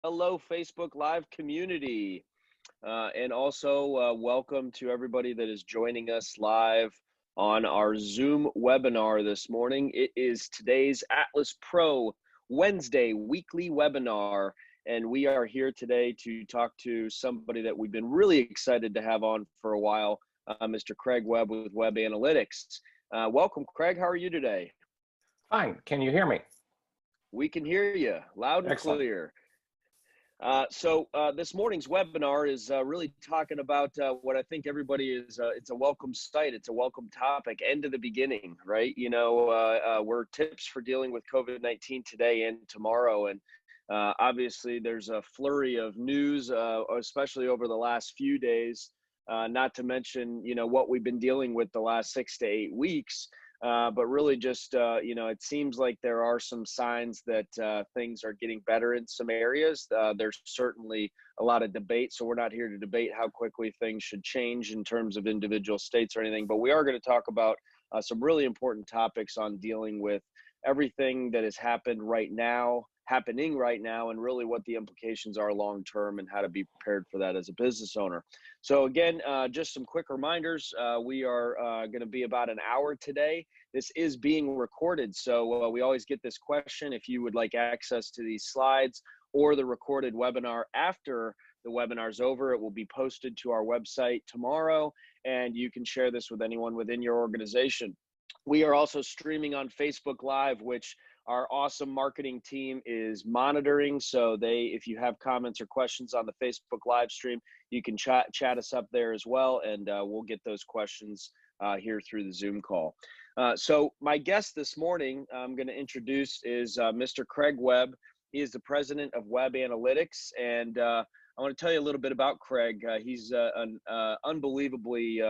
Hello, Facebook Live community. And also welcome to everybody that is joining us live on our Zoom webinar this morning. It is today's AtlasPro Wednesday weekly webinar, and we are here today to talk to somebody that we've been really excited to have on for a while, Mr. Craig Webb with Web Analytics. Welcome, Craig. How are you today? Fine. Can you hear me? We can hear you loud and Excellent. clear. So this morning's webinar is really talking about what I think everybody is, it's a welcome sight, it's a welcome topic, end of the beginning, right? You know, we're tips for dealing with COVID-19 today and tomorrow. And obviously there's a flurry of news, especially over the last few days, not to mention, you know, what we've been dealing with the last 6 to 8 weeks. But really just, you know, it seems like there are some signs that things are getting better in some areas. There's certainly a lot of debate, so we're not here to debate how quickly things should change in terms of individual states or anything, but we are going to talk about some really important topics on dealing with everything that has happening right now, and really what the implications are long term and how to be prepared for that as a business owner. So again, just some quick reminders. We are going to be about an hour today. This is being recorded, so we always get this question. If you would like access to these slides or the recorded webinar after the webinar is over, it will be posted to our website tomorrow, and you can share this with anyone within your organization. We are also streaming on Facebook Live, which our awesome marketing team is monitoring. So if you have comments or questions on the Facebook live stream, you can chat us up there as well, and we'll get those questions here through the Zoom call. So my guest this morning I'm going to introduce is Mr. Craig Webb. He is the president of Web Analytics, and I want to tell you a little bit about Craig. He's an unbelievably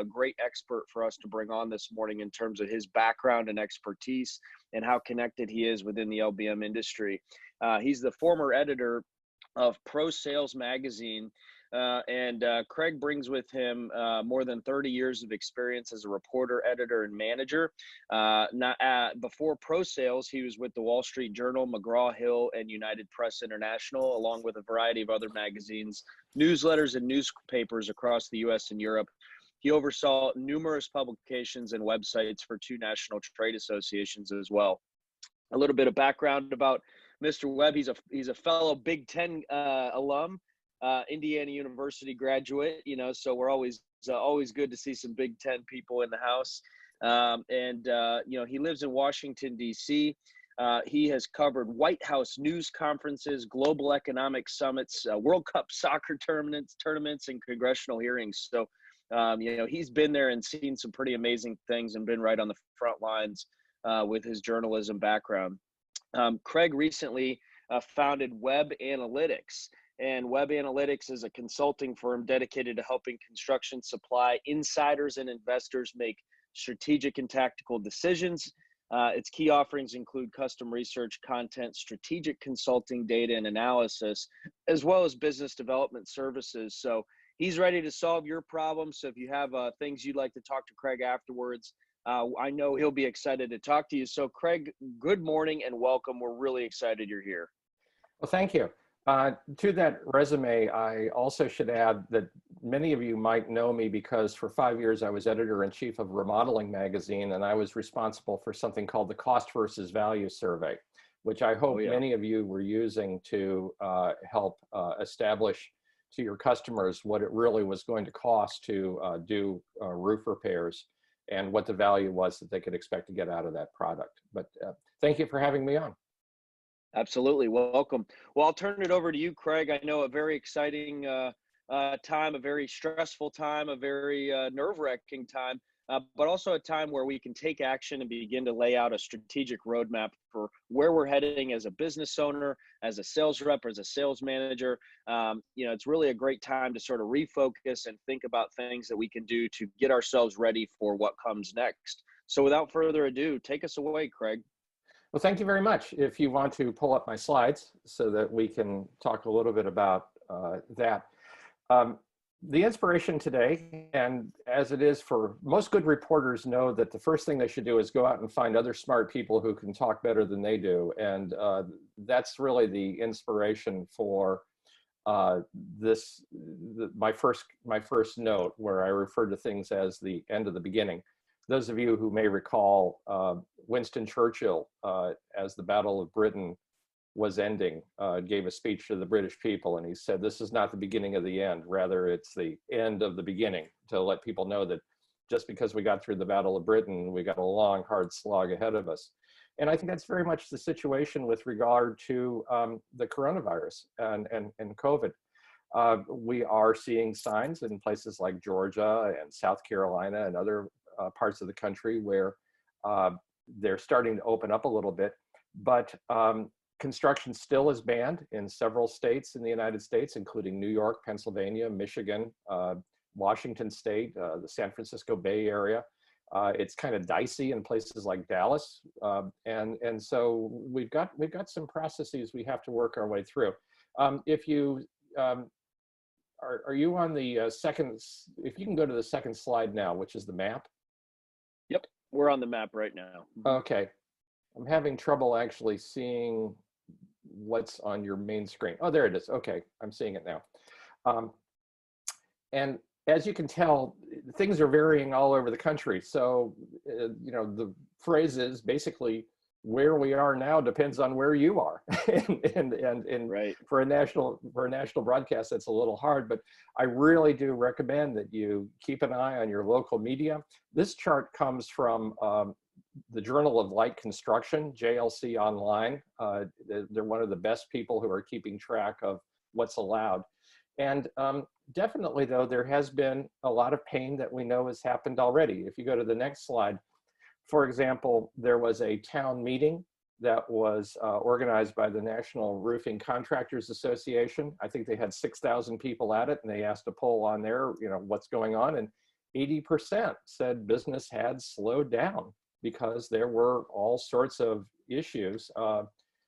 great expert for us to bring on this morning in terms of his background and expertise and how connected he is within the LBM industry. He's the former editor of Pro Sales magazine, and Craig brings with him more than 30 years of experience as a reporter, editor, and manager. Before Pro Sales, he was with the Wall Street Journal, McGraw-Hill, and United Press International, along with a variety of other magazines, newsletters, and newspapers across the U.S. and Europe. He oversaw numerous publications and websites for 2 national trade associations as well. A little bit of background about Mr. Webb. He's a fellow Big Ten alum, Indiana University graduate, you know, so we're always good to see some Big Ten people in the house. You know, he lives in Washington, D.C. He has covered White House news conferences, global economic summits, World Cup soccer tournaments, and congressional hearings. So, you know, he's been there and seen some pretty amazing things and been right on the front lines with his journalism background. Craig recently founded Web Analytics. And Web Analytics is a consulting firm dedicated to helping construction supply insiders and investors make strategic and tactical decisions. Its key offerings include custom research, content, strategic consulting, data and analysis, as well as business development services. So he's ready to solve your problems. So if you have things you'd like to talk to Craig afterwards, I know he'll be excited to talk to you. So Craig, good morning and welcome. We're really excited you're here. Well, thank you. To that resume, I also should add that many of you might know me because for 5 years I was editor-in-chief of Remodeling magazine, and I was responsible for something called the Cost versus Value Survey, which I hope many of you were using to help establish to your customers what it really was going to cost to do roof repairs and what the value was that they could expect to get out of that product. But thank you for having me on. Absolutely. Welcome. Well, I'll turn it over to you, Craig. I know a very exciting time, a very stressful time, a very nerve-wracking time, but also a time where we can take action and begin to lay out a strategic roadmap for where we're heading as a business owner, as a sales rep, or as a sales manager. You know, it's really a great time to sort of refocus and think about things that we can do to get ourselves ready for what comes next. So without further ado, take us away, Craig. Well, thank you very much. If you want to pull up my slides so that we can talk a little bit about that. the inspiration today, and as it is for most good reporters, know that the first thing they should do is go out and find other smart people who can talk better than they do. And that's really the inspiration for my first note, where I refer to things as the end of the beginning. Those of you who may recall Winston Churchill, as the Battle of Britain was ending, gave a speech to the British people, and he said, "This is not the beginning of the end, rather it's the end of the beginning," to let people know that just because we got through the Battle of Britain, we got a long, hard slog ahead of us. And I think that's very much the situation with regard to the coronavirus and COVID. We are seeing signs in places like Georgia and South Carolina and other parts of the country where they're starting to open up a little bit, but construction still is banned in several states in the United States, including New York, Pennsylvania, Michigan, Washington State, the San Francisco Bay Area. It's kind of dicey in places like Dallas, and so we've got some processes we have to work our way through. If you are you on the second? If you can go to the second slide now, which is the map. Yep, we're on the map right now. Okay, I'm having trouble actually seeing what's on your main screen. Oh, there it is. Okay, I'm seeing it now. And as you can tell, things are varying all over the country. So, you know, the phrase is basically where we are now depends on where you are. and right. For a national broadcast, that's a little hard, but I really do recommend that you keep an eye on your local media. This chart comes from the Journal of Light Construction, JLC Online. They're one of the best people who are keeping track of what's allowed. And definitely, though, there has been a lot of pain that we know has happened already. If you go to the next slide, for example, there was a town meeting that was organized by the National Roofing Contractors Association. I think they had 6,000 people at it, and they asked a poll on there, you know, what's going on, and 80% said business had slowed down because there were all sorts of issues,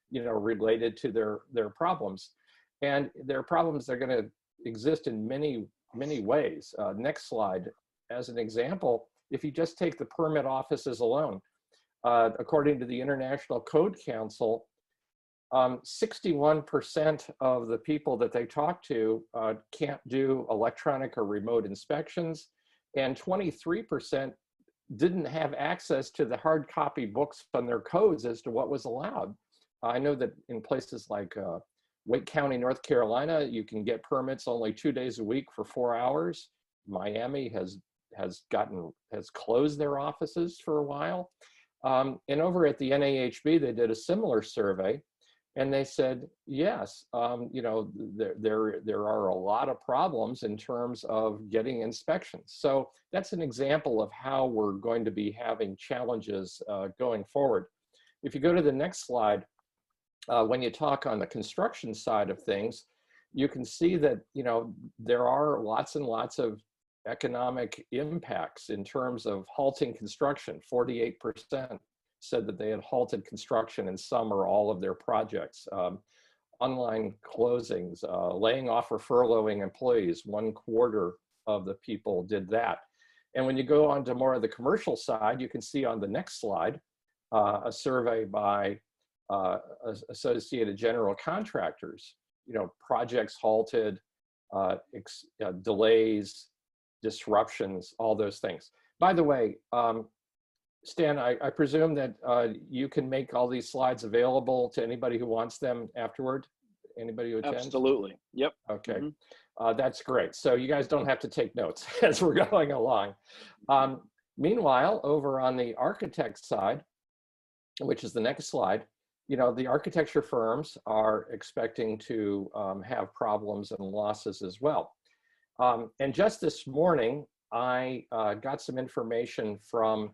you know, related to their problems. And their problems are going to exist in many ways. Next slide. As an example, if you just take the permit offices alone, according to the International Code Council, 61% of the people that they talk to can't do electronic or remote inspections, and 23% didn't have access to the hard copy books on their codes as to what was allowed. I know that in places like Wake County, North Carolina, you can get permits only 2 days a week for 4 hours. Miami has closed their offices for a while. And over at the NAHB, they did a similar survey, and they said, yes, you know, there are a lot of problems in terms of getting inspections. So that's an example of how we're going to be having challenges going forward. If you go to the next slide, when you talk on the construction side of things, you can see that, you know, there are lots and lots of economic impacts in terms of halting construction. 48% said that they had halted construction in some or all of their projects. Online closings, laying off or furloughing employees, 1/4 of the people did that. And when you go on to more of the commercial side, you can see on the next slide, a survey by Associated General Contractors, you know, projects halted, delays, disruptions, all those things. By the way, Stan, I presume that you can make all these slides available to anybody who wants them afterward? Anybody who attends? Absolutely. Yep. Okay. That's great. So you guys don't have to take notes as we're going along. Meanwhile, over on the architect side, which is the next slide, you know, the architecture firms are expecting to have problems and losses as well. And just this morning, I got some information from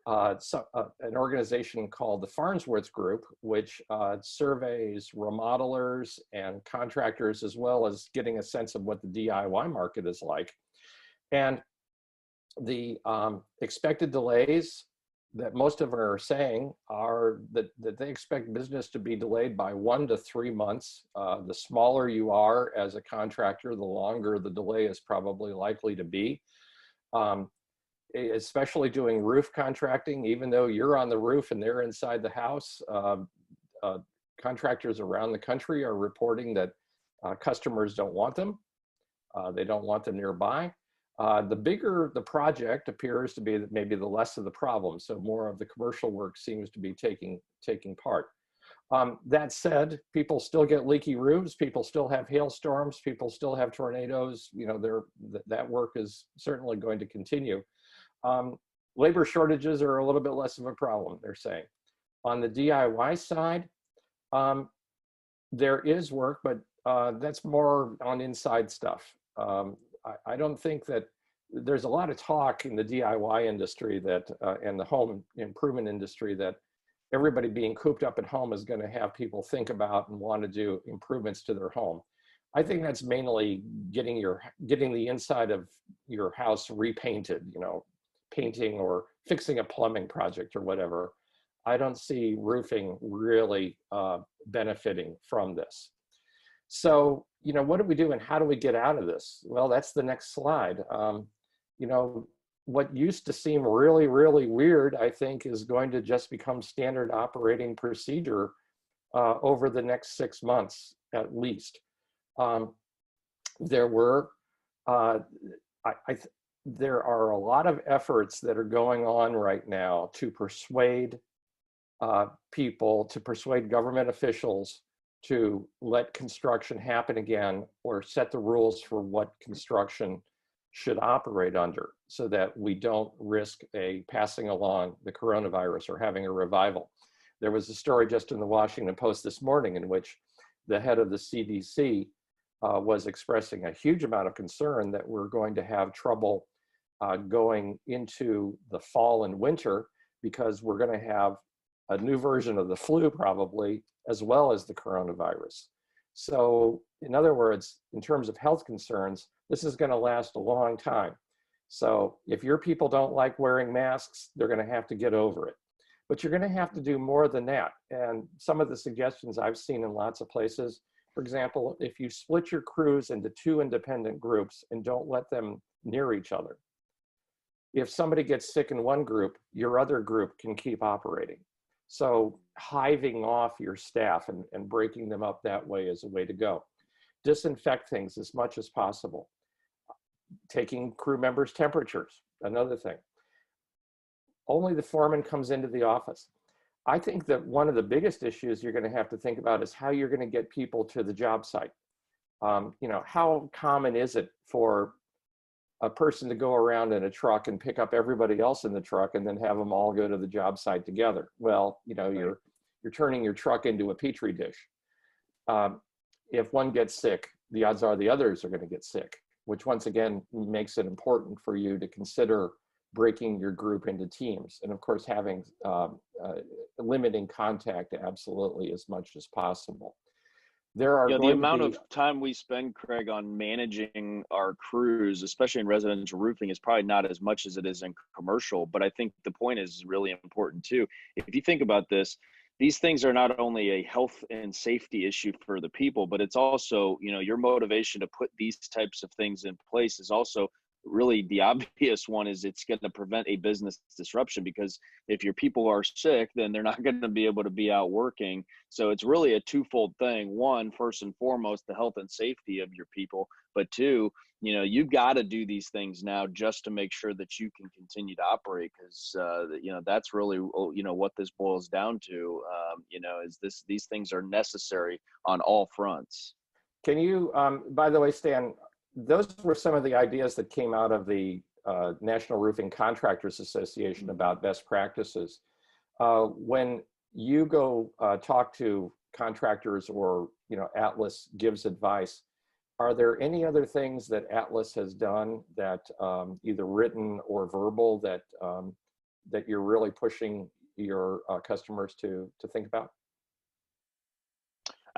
an organization called the Farnsworth Group, which surveys remodelers and contractors, as well as getting a sense of what the DIY market is like. And the expected delays, that most of them are saying are that they expect business to be delayed by 1 to 3 months. The smaller you are as a contractor, the longer the delay is probably likely to be. Especially doing roof contracting, even though you're on the roof and they're inside the house, contractors around the country are reporting that customers don't want them. They don't want them nearby. The bigger the project appears to be, maybe the less of the problem. So more of the commercial work seems to be taking part. That said, people still get leaky roofs. People still have hailstorms. People still have tornadoes. You know, that work is certainly going to continue. Labor shortages are a little bit less of a problem, they're saying. On the DIY side, there is work, but that's more on inside stuff. I don't think that there's a lot of talk in the DIY industry that, and the home improvement industry, that everybody being cooped up at home is going to have people think about and want to do improvements to their home. I think that's mainly getting the inside of your house repainted, you know, painting or fixing a plumbing project or whatever. I don't see roofing really benefiting from this. So, you know, what do we do and how do we get out of this? Well, that's the next slide. You know, what used to seem really, really weird, I think, is going to just become standard operating procedure over the next 6 months, at least. There are a lot of efforts that are going on right now to persuade people, to persuade government officials to let construction happen again, or set the rules for what construction should operate under, so that we don't risk passing along the coronavirus or having a revival. There was a story just in the Washington Post this morning in which the head of the CDC was expressing a huge amount of concern that we're going to have trouble going into the fall and winter, because we're going to have a new version of the flu probably, as well as the coronavirus. So in other words, in terms of health concerns, this is going to last a long time. So if your people don't like wearing masks, they're going to have to get over it. But you're going to have to do more than that. And some of the suggestions I've seen in lots of places, for example, if you split your crews into 2 independent groups and don't let them near each other, if somebody gets sick in one group, your other group can keep operating. So hiving off your staff and breaking them up that way is a way to go. Disinfect things as much as possible. Taking crew members' temperatures, another thing. Only the foreman comes into the office. I think that one of the biggest issues you're going to have to think about is how you're going to get people to the job site. You know, how common is it for a person to go around in a truck and pick up everybody else in the truck and then have them all go to the job site together? Well, you know, you're turning your truck into a petri dish. If one gets sick, the odds are the others are going to get sick, which once again makes it important for you to consider breaking your group into teams. And of course, having limiting contact absolutely as much as possible. There are the amount of time we spend, Craig, on managing our crews, especially in residential roofing, is probably not as much as it is in commercial. But I think the point is really important too. If you think about this, these things are not only a health and safety issue for the people, but it's also, you know, your motivation to put these types of things in place is also really the obvious one. Is it's going to prevent a business disruption, because if your people are sick, then they're not going to be able to be out working. So it's really a twofold thing. One, first and foremost, the health and safety of your people, but two, you know, you've got to do these things now just to make sure that you can continue to operate, because you know, that's really, you know, what this boils down to. You know, is these things are necessary on all fronts. Can you, by the way, Stan, those were some of the ideas that came out of the National Roofing Contractors Association about best practices. When you go talk to contractors, or, you know, Atlas gives advice, are there any other things that Atlas has done that either written or verbal that that you're really pushing your customers to think about?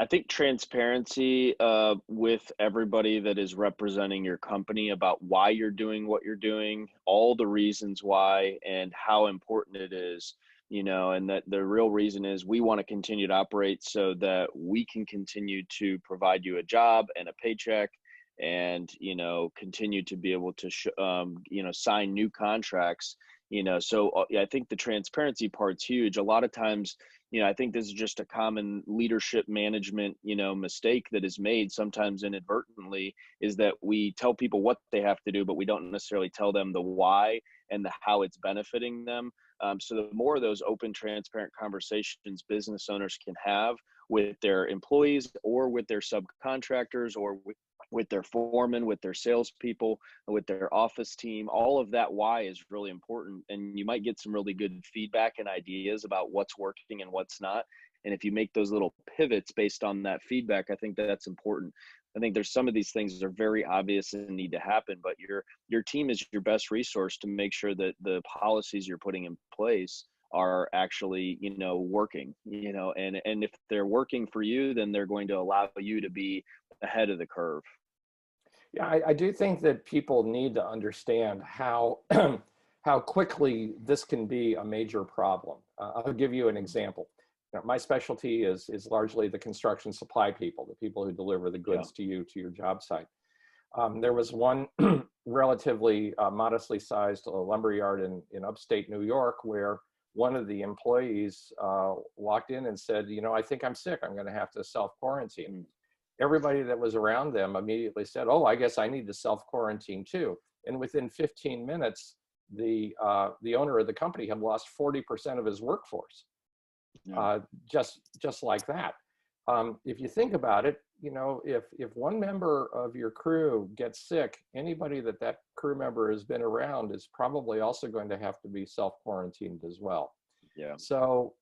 I think transparency with everybody that is representing your company about why you're doing what you're doing, all the reasons why, and how important it is, and that the real reason is we want to continue to operate so that we can continue to provide you a job and a paycheck and, continue to be able to, sign new contracts. So yeah, I think the transparency part's huge. A lot of times, I think this is just a common leadership management, mistake that is made sometimes inadvertently, is that we tell people what they have to do, but we don't necessarily tell them the why and the how it's benefiting them. So the more of those open, transparent conversations business owners can have with their employees or with their subcontractors or with their foreman, with their salespeople, with their office team, all of that why is really important. And you might get some really good feedback and ideas about what's working and what's not. And if you make those little pivots based on that feedback, I think that's important. I think there's some of these things that are very obvious and need to happen, but your team is your best resource to make sure that the policies you're putting in place are actually, working, and if they're working for you, then they're going to allow you to be ahead of the curve. Yeah, I do think that people need to understand how how quickly this can be a major problem. I'll give you an example. My specialty is largely the construction supply people, the people who deliver the goods to you, to your job site. There was one relatively modestly sized lumber yard in upstate New York where one of the employees walked in and said, I think I'm sick. I'm going to have to self-quarantine. Everybody that was around them immediately said, oh, I guess I need to self-quarantine too. And within 15 minutes, the owner of the company had lost 40% of his workforce, just like that. If you think about it, if one member of your crew gets sick, anybody that crew member has been around is probably also going to have to be self-quarantined as well. Yeah. So,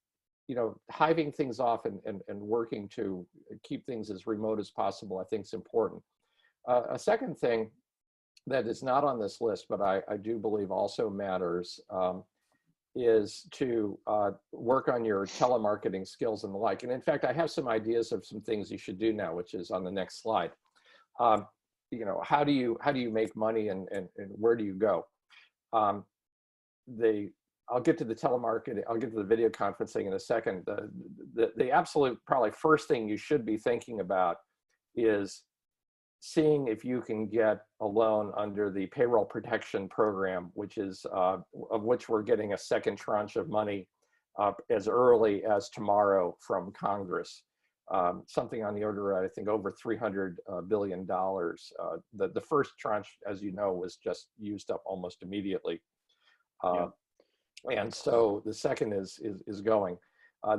hiving things off and working to keep things as remote as possible, I think is important. A second thing that is not on this list, but I do believe also matters, is to work on your telemarketing skills and the like. And in fact, I have some ideas of some things you should do now, which is on the next slide. How do you make money and where do you go? I'll get to the telemarketing, I'll get to the video conferencing in a second. The absolute probably first thing you should be thinking about is seeing if you can get a loan under the payroll protection program, which is of which we're getting a second tranche of money as early as tomorrow from Congress. Something on the order of, I think, over $300 billion. The first tranche, as you know, was just used up almost immediately. And so the second is going.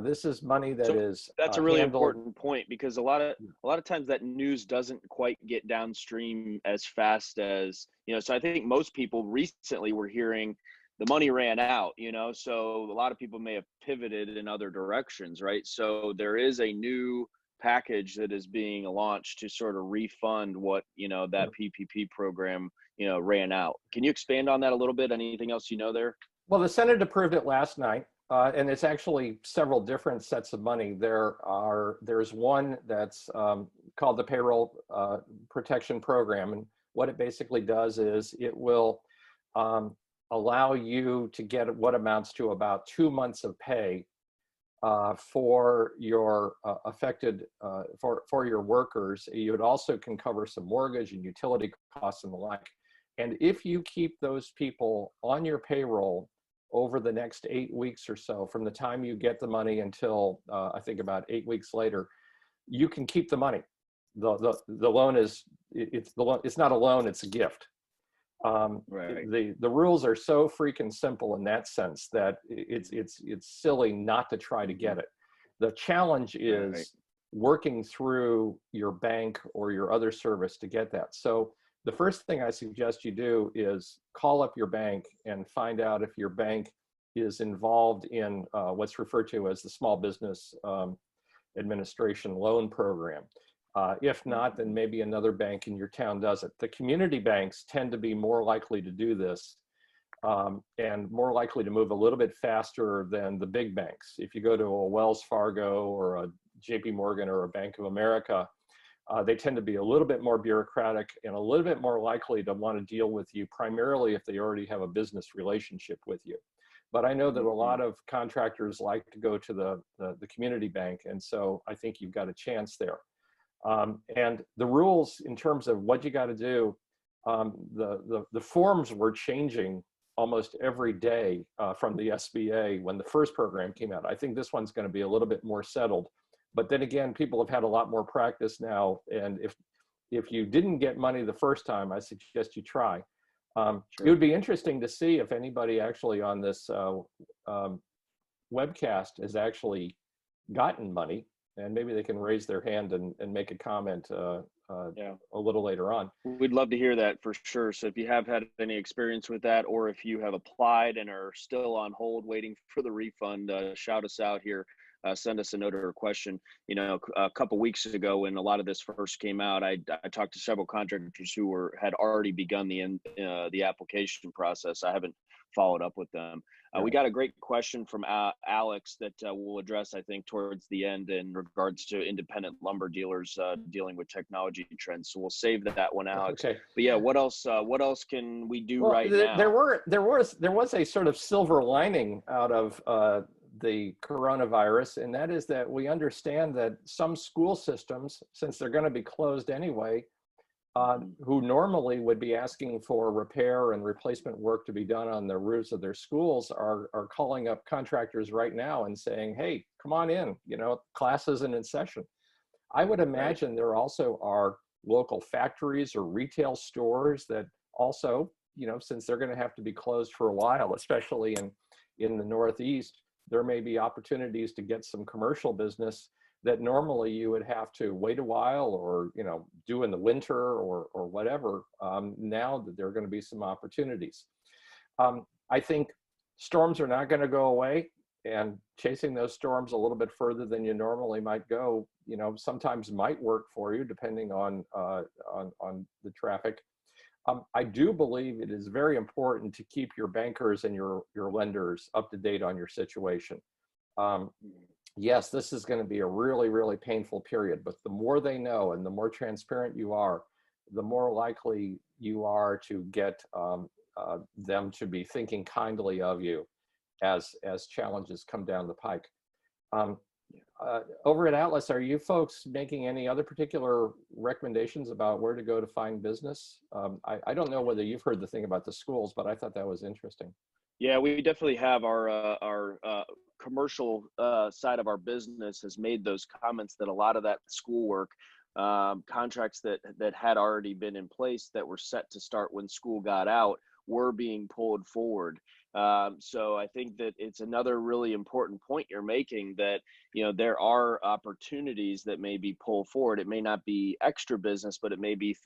This is money that is that's a really important point, because a lot of times that news doesn't quite get downstream as fast as, so I think most people recently were hearing the money ran out, so a lot of people may have pivoted in other directions, right? So there is a new package that is being launched to sort of refund what, that PPP program, ran out. Can you expand on that a little bit? Anything else there? Well, the Senate approved it last night, and it's actually several different sets of money. There's one that's called the Payroll Protection Program, and what it basically does is it will allow you to get what amounts to about 2 months of pay for your affected for your workers. You also can cover some mortgage and utility costs and the like. And if you keep those people on your payroll over the next 8 weeks or so, from the time you get the money until I think about 8 weeks later, you can keep the money. The loan is it's not a loan, it's a gift. Right. The rules are so freaking simple in that sense that it's silly not to try to get it. The challenge is working through your bank or your other service to get that. So the first thing I suggest you do is call up your bank and find out if your bank is involved in what's referred to as the Small Business Administration Loan Program. If not, then maybe another bank in your town does it. The community banks tend to be more likely to do this and more likely to move a little bit faster than the big banks. If you go to a Wells Fargo or a JP Morgan or a Bank of America, they tend to be a little bit more bureaucratic and a little bit more likely to want to deal with you, primarily if they already have a business relationship with you. But I know that a lot of contractors like to go to the community bank, and so I think you've got a chance there. And the rules in terms of what you got to do, the forms were changing almost every day from the SBA when the first program came out. I think this one's going to be a little bit more settled. But then again, people have had a lot more practice now, and if you didn't get money the first time, I suggest you try. Sure. It would be interesting to see if anybody actually on this webcast has actually gotten money, and maybe they can raise their hand and make a comment a little later on. We'd love to hear that for sure. So if you have had any experience with that, or if you have applied and are still on hold waiting for the refund, shout us out here. Send us a note or a question. You know, a couple weeks ago when a lot of this first came out, I talked to several contractors who had already begun the application process. I haven't followed up with them. We got a great question from Alex that we'll address, I think, towards the end in regards to independent lumber dealers dealing with technology trends. So we'll save that one, Alex. Okay. But yeah, what else can we do now? There was a sort of silver lining out of the coronavirus, and that is that we understand that some school systems, since they're going to be closed anyway, who normally would be asking for repair and replacement work to be done on the roofs of their schools, are calling up contractors right now and saying, hey, come on in, you know, class isn't in session. I would imagine there also are local factories or retail stores that also, you know, since they're going to have to be closed for a while, especially in the Northeast, there may be opportunities to get some commercial business that normally you would have to wait a while or, you know, do in the winter or whatever. Now that there are going to be some opportunities. I think storms are not going to go away, and chasing those storms a little bit further than you normally might go, you know, sometimes might work for you depending on the traffic. I do believe it is very important to keep your bankers and your lenders up to date on your situation. Yes, this is going to be a really, really painful period, but the more they know and the more transparent you are, the more likely you are to get them to be thinking kindly of you as challenges come down the pike. Over at Atlas, are you folks making any other particular recommendations about where to go to find business? I don't know whether you've heard the thing about the schools, but I thought that was interesting. Yeah, we definitely have our commercial side of our business has made those comments that a lot of that schoolwork contracts that had already been in place that were set to start when school got out were being pulled forward. So I think that it's another really important point you're making, that, you know, there are opportunities that may be pulled forward. It may not be extra business, but it may be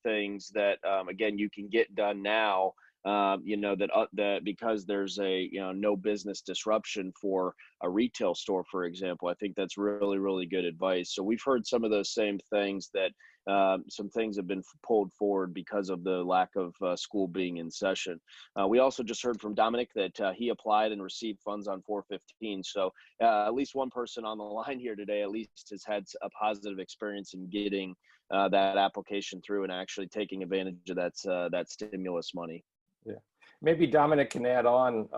things that, again, you can get done now. You know, that because there's a, you know, no business disruption for a retail store, for example. I think that's really, really good advice. So we've heard some of those same things, that some things have been pulled forward because of the lack of school being in session. We also just heard from Dominic that he applied and received funds on 4/15. So at least one person on the line here today at least has had a positive experience in getting that application through and actually taking advantage of that stimulus money. Yeah, maybe Dominic can add on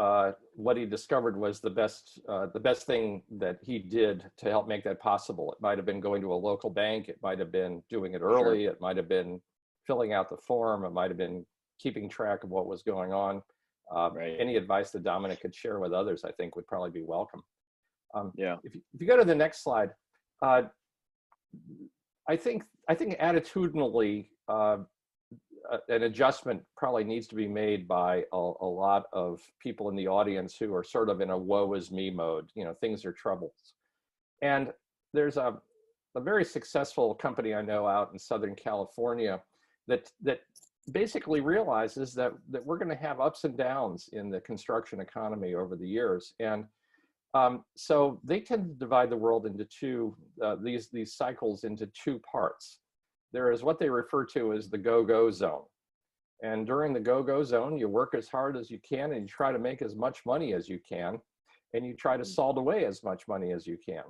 what he discovered was the best thing that he did to help make that possible. It might have been going to a local bank. It might have been doing it early. Sure. It might have been filling out the form. It might have been keeping track of what was going on. Right. Any advice that Dominic could share with others, I think, would probably be welcome. Yeah. If you go to the next slide, I think attitudinally, an adjustment probably needs to be made by a lot of people in the audience who are sort of in a woe is me mode. You know, things are troubles. And there's a very successful company I know out in Southern California that basically realizes that we're going to have ups and downs in the construction economy over the years. And so they tend to divide the world into these cycles into two parts. There is what they refer to as the go-go zone. And during the go-go zone, you work as hard as you can and you try to make as much money as you can, and you try to salt away as much money as you can.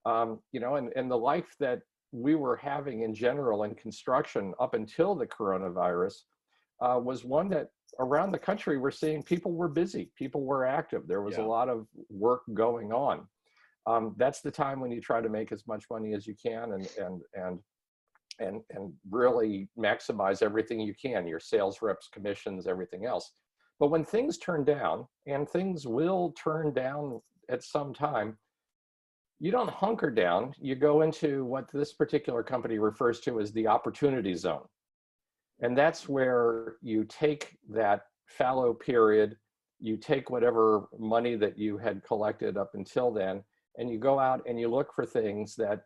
You know, and the life that we were having in general in construction up until the coronavirus was one that around the country we're seeing people were busy, people were active. There was a Yeah. lot of work going on. That's the time when you try to make as much money as you can and really maximize everything you can, your sales reps, commissions, everything else. But when things turn down, and things will turn down at some time, you don't hunker down. You go into what this particular company refers to as the opportunity zone. And that's where you take that fallow period, you take whatever money that you had collected up until then, and you go out and you look for things that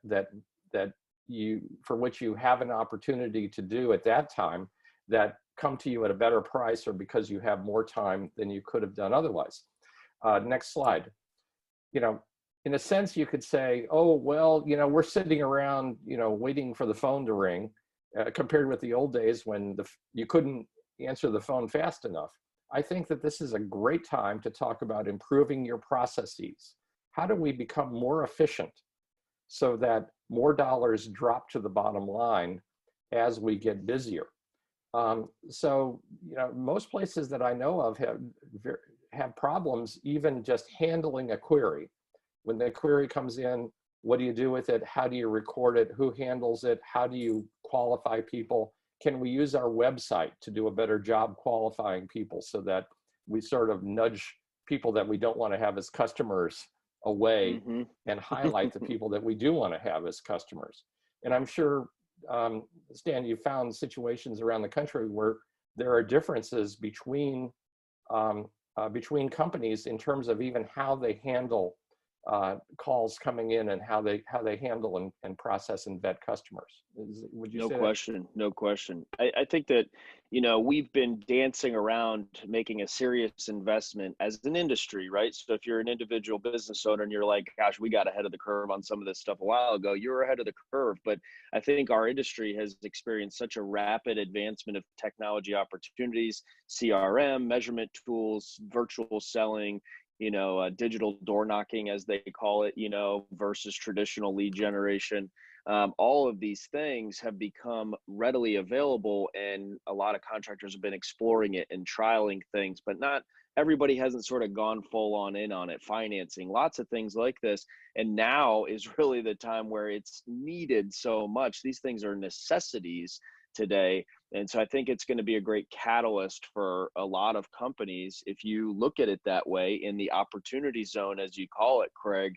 for which you have an opportunity to do at that time that come to you at a better price or because you have more time than you could have done otherwise. Next slide. You know, in a sense, you could say, oh, well, you know, we're sitting around, you know, waiting for the phone to ring, compared with the old days when you couldn't answer the phone fast enough. I think that this is a great time to talk about improving your processes. How do we become more efficient so that more dollars drop to the bottom line as we get busier? So, you know, most places that I know of have problems even just handling a query. When the query comes in, what do you do with it? How do you record it? Who handles it? How do you qualify people? Can we use our website to do a better job qualifying people so that we sort of nudge people that we don't want to have as customers away and highlight the people that we do want to have as customers? And I'm sure, Stan, you found situations around the country where there are differences between companies in terms of even how they handle calls coming in and how they handle and process and vet customers. Would you say that? No question. I think that, you know, we've been dancing around making a serious investment as an industry, right? So if you're an individual business owner and you're like, gosh, we got ahead of the curve on some of this stuff a while ago, you're ahead of the curve. But I think our industry has experienced such a rapid advancement of technology opportunities, CRM, measurement tools, virtual selling, you know, digital door knocking, as they call it, you know, versus traditional lead generation. All of these things have become readily available, and a lot of contractors have been exploring it and trialing things, but not everybody hasn't sort of gone full on in on it. Financing, lots of things like this. And now is really the time where it's needed so much. These things are necessities today. And so I think it's going to be a great catalyst for a lot of companies, if you look at it that way, in the opportunity zone, as you call it, Craig,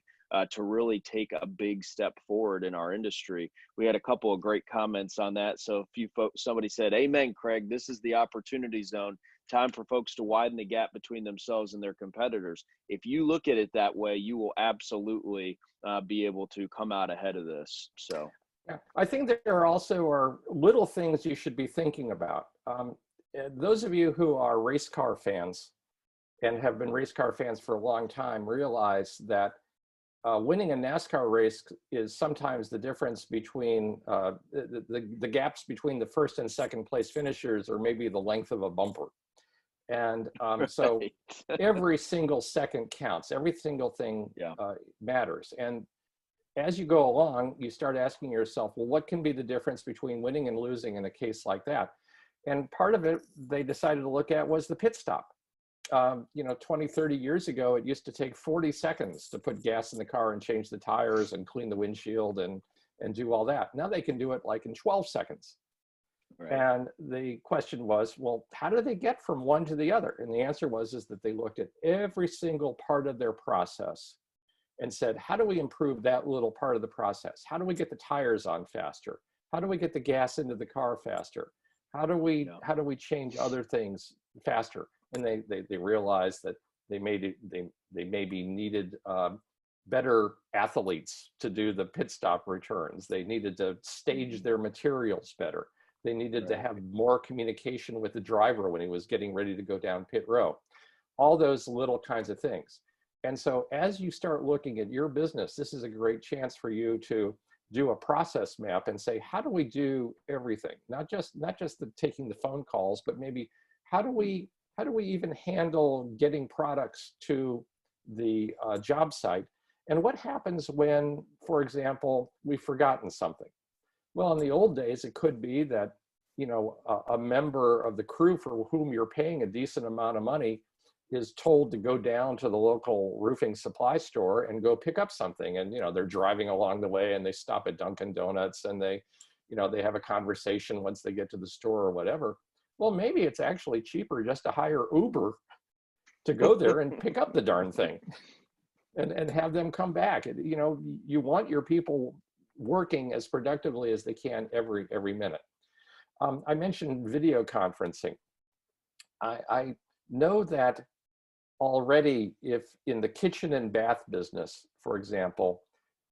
to really take a big step forward in our industry. We had a couple of great comments on that. So if you folks, somebody said, amen, Craig, this is the opportunity zone, time for folks to widen the gap between themselves and their competitors. If you look at it that way, you will absolutely be able to come out ahead of this. So. Yeah, I think there also are little things you should be thinking about. Those of you who are race car fans and have been race car fans for a long time realize that winning a NASCAR race is sometimes the difference between the gaps between the first and second place finishers, or maybe the length of a bumper. And so every single second counts. Every single thing matters. And as you go along, you start asking yourself, well, what can be the difference between winning and losing in a case like that? And part of it they decided to look at was the pit stop. You know, 20, 30 years ago, it used to take 40 seconds to put gas in the car and change the tires and clean the windshield and do all that. Now they can do it like in 12 seconds. Right. And the question was, well, how do they get from one to the other? And the answer is that they looked at every single part of their process and said, how do we improve that little part of the process? How do we get the tires on faster? How do we get the gas into the car faster? How do we change other things faster? And they realized that they maybe needed better athletes to do the pit stop returns. They needed to stage their materials better. They needed to have more communication with the driver when he was getting ready to go down pit row. All those little kinds of things. And so as you start looking at your business, this is a great chance for you to do a process map and say, how do we do everything? Not just taking the phone calls, but maybe how do we even handle getting products to the job site? And what happens when, for example, we've forgotten something? Well, in the old days, it could be that, you know, a member of the crew for whom you're paying a decent amount of money is told to go down to the local roofing supply store and go pick up something. And, you know, they're driving along the way and they stop at Dunkin' Donuts and they, you know, they have a conversation once they get to the store or whatever. Well, maybe it's actually cheaper just to hire Uber to go there and pick up the darn thing and have them come back. You know, you want your people working as productively as they can every minute. I mentioned video conferencing. I know that already, if in the kitchen and bath business, for example,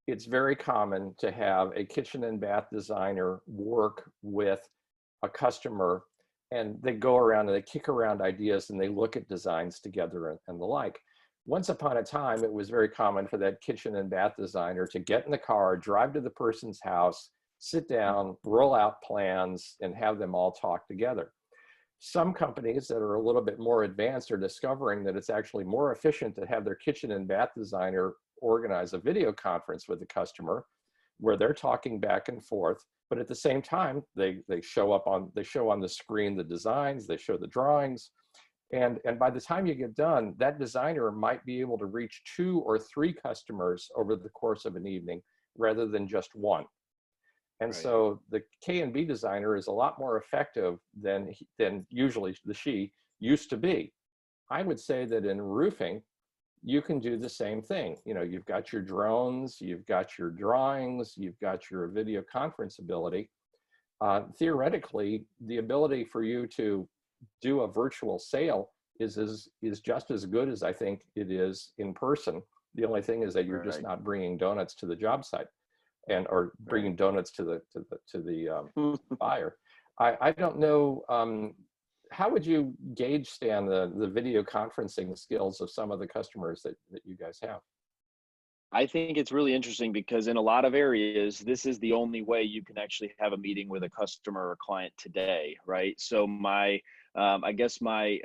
it's very common to have a kitchen and bath designer work with a customer, and they go around and they kick around ideas and they look at designs together and the like. Once upon a time, it was very common for that kitchen and bath designer to get in the car, drive to the person's house, sit down, roll out plans, and have them all talk together. Some companies that are a little bit more advanced are discovering that it's actually more efficient to have their kitchen and bath designer organize a video conference with the customer where they're talking back and forth, but at the same time, they show on the screen the designs, they show the drawings, and by the time you get done, that designer might be able to reach 2 or 3 customers over the course of an evening rather than just one. And Right. so the K&B designer is a lot more effective than usually she used to be. I would say that in roofing, you can do the same thing. You know, you've got your drones, you've got your drawings, you've got your video conference ability. Theoretically, the ability for you to do a virtual sale is just as good as I think it is in person. The only thing is that you're just not bringing donuts to the job site, or bringing donuts to the buyer. I don't know. How would you gauge, Stan, the video conferencing skills of some of the customers that you guys have? I think it's really interesting because in a lot of areas, this is the only way you can actually have a meeting with a customer or client today, right? So I guess my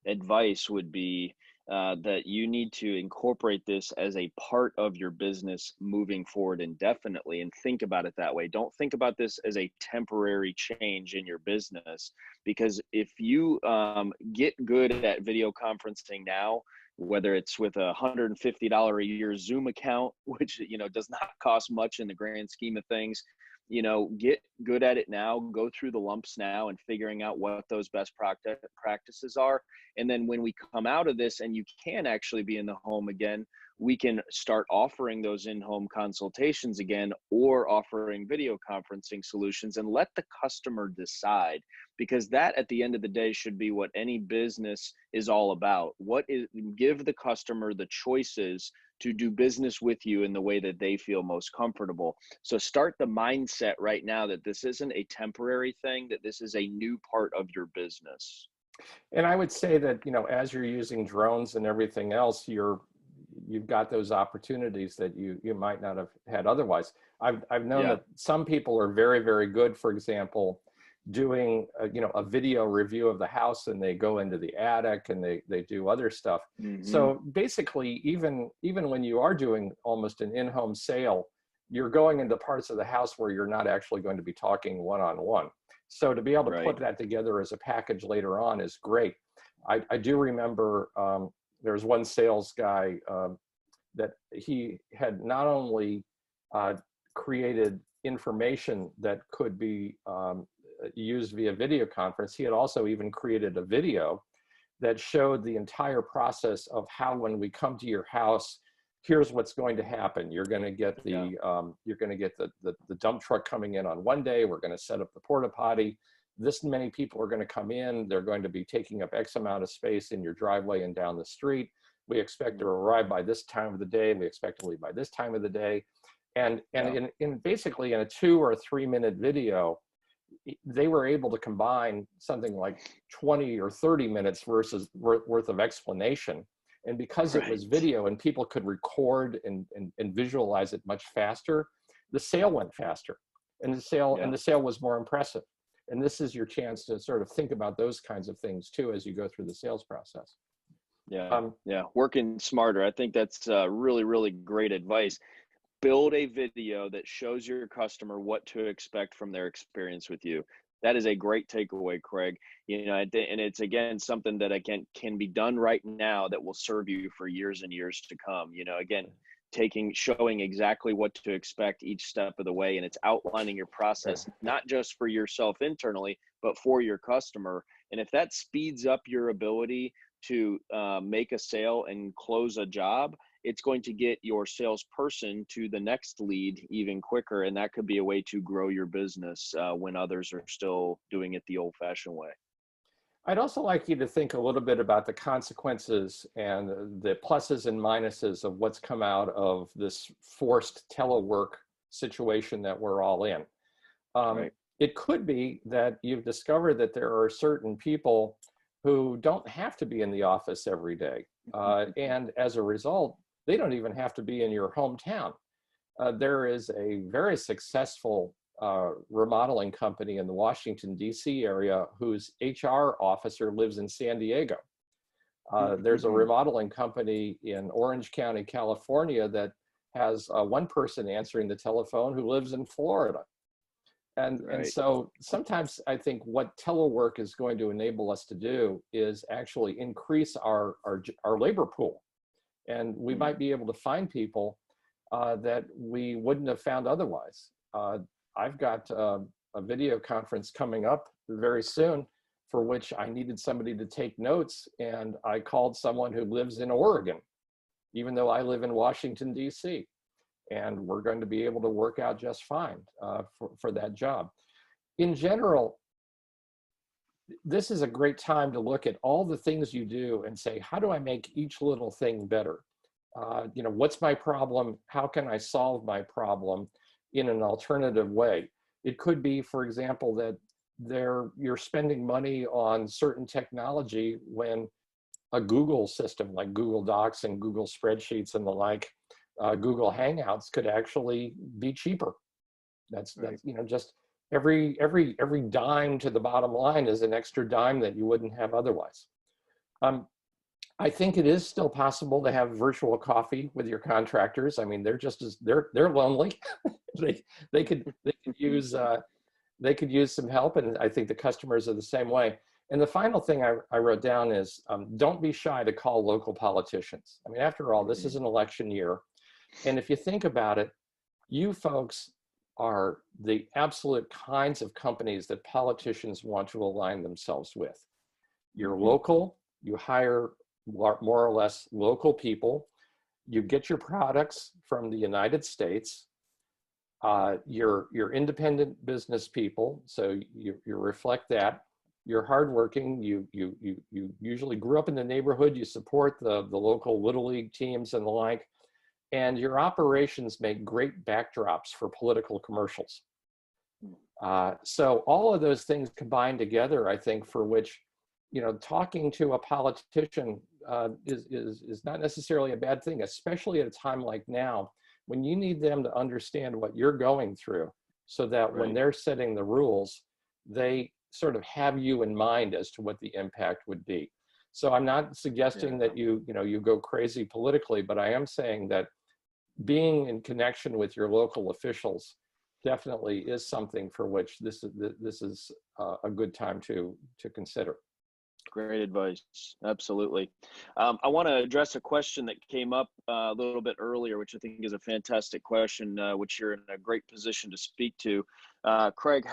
advice would be that you need to incorporate this as a part of your business moving forward indefinitely, and think about it that way. Don't think about this as a temporary change in your business, because if you get good at video conferencing now, whether it's with a $150 a year Zoom account, which, you know, does not cost much in the grand scheme of things, you know, get good at it now, go through the lumps now and figuring out what those best practices are. And then when we come out of this and you can actually be in the home again, we can start offering those in-home consultations again, or offering video conferencing solutions, and let the customer decide, because that at the end of the day should be what any business is all about. Give the customer the choices to do business with you in the way that they feel most comfortable. So start the mindset right now that this isn't a temporary thing, that this is a new part of your business. And I would say that, you know, as you're using drones and everything else, you've got those opportunities that you might not have had otherwise. I've known that some people are very, very good, for example, doing a video review of the house, and they go into the attic and they do other stuff. So basically, even when you are doing almost an in-home sale, you're going into parts of the house where you're not actually going to be talking one-on-one. So to be able to put that together as a package later on is great. I do remember there was one sales guy that he had not only created information that could be used via video conference, he had also even created a video that showed the entire process of how, when we come to your house, here's what's going to happen. You're going to get the dump truck coming in on one day. We're going to set up the porta potty. This many people are going to come in. They're going to be taking up X amount of space in your driveway and down the street. We expect to arrive by this time of the day, and we expect to leave by this time of the day. And in basically in a 2 or 3 minute video, they were able to combine something like 20 or 30 minutes worth of explanation. And because it was video and people could record and visualize it much faster, the sale went faster, and the sale was more impressive. And this is your chance to sort of think about those kinds of things too as you go through the sales process. Yeah. Yeah. Working smarter. I think that's really, really great advice. Build a video that shows your customer what to expect from their experience with you. That is a great takeaway, Craig. And it's again something that again can be done right now that will serve you for years and years to come. Again, showing exactly what to expect each step of the way, and it's outlining your process not just for yourself internally, but for your customer. And if that speeds up your ability to make a sale and close a job, it's going to get your salesperson to the next lead even quicker. And that could be a way to grow your business when others are still doing it the old fashioned way. I'd also like you to think a little bit about the consequences and the pluses and minuses of what's come out of this forced telework situation that we're all in. Right. It could be that you've discovered that there are certain people who don't have to be in the office every day. And as a result, they don't even have to be in your hometown. There is a very successful remodeling company in the Washington, D.C. area whose HR officer lives in San Diego. There's a remodeling company in Orange County, California that has one person answering the telephone who lives in Florida. And so sometimes I think what telework is going to enable us to do is actually increase our labor pool. And we might be able to find people that we wouldn't have found otherwise. I've got a video conference coming up very soon for which I needed somebody to take notes, and I called someone who lives in Oregon, even though I live in Washington, D.C. And we're going to be able to work out just fine for that job. In general, this is a great time to look at all the things you do and say, how do I make each little thing better? What's my problem? How can I solve my problem in an alternative way? It could be, for example, that you're spending money on certain technology when a Google system like Google Docs and Google Spreadsheets and the like, Google Hangouts could actually be cheaper. That's just every dime to the bottom line is an extra dime that you wouldn't have otherwise. I think it is still possible to have virtual coffee with your contractors. I mean, they're lonely. they could use some help, and I think the customers are the same way. And the final thing I wrote down is don't be shy to call local politicians. I mean, after all, this is an election year. And if you think about it, you folks are the absolute kinds of companies that politicians want to align themselves with. You're local, you hire more or less local people, you get your products from the United States, you're independent business people, so you reflect that. You're hardworking, you usually grew up in the neighborhood, you support the local Little League teams and the like, and your operations make great backdrops for political commercials. So all of those things combined together, I think, for which, talking to a politician is not necessarily a bad thing, especially at a time like now, when you need them to understand what you're going through, so that when they're setting the rules, they sort of have you in mind as to what the impact would be. So I'm not suggesting that you go crazy politically, but I am saying that being in connection with your local officials definitely is something for which this is a good time to consider. Great advice. Absolutely. I want to address a question that came up a little bit earlier, which I think is a fantastic question, which you're in a great position to speak to. Craig,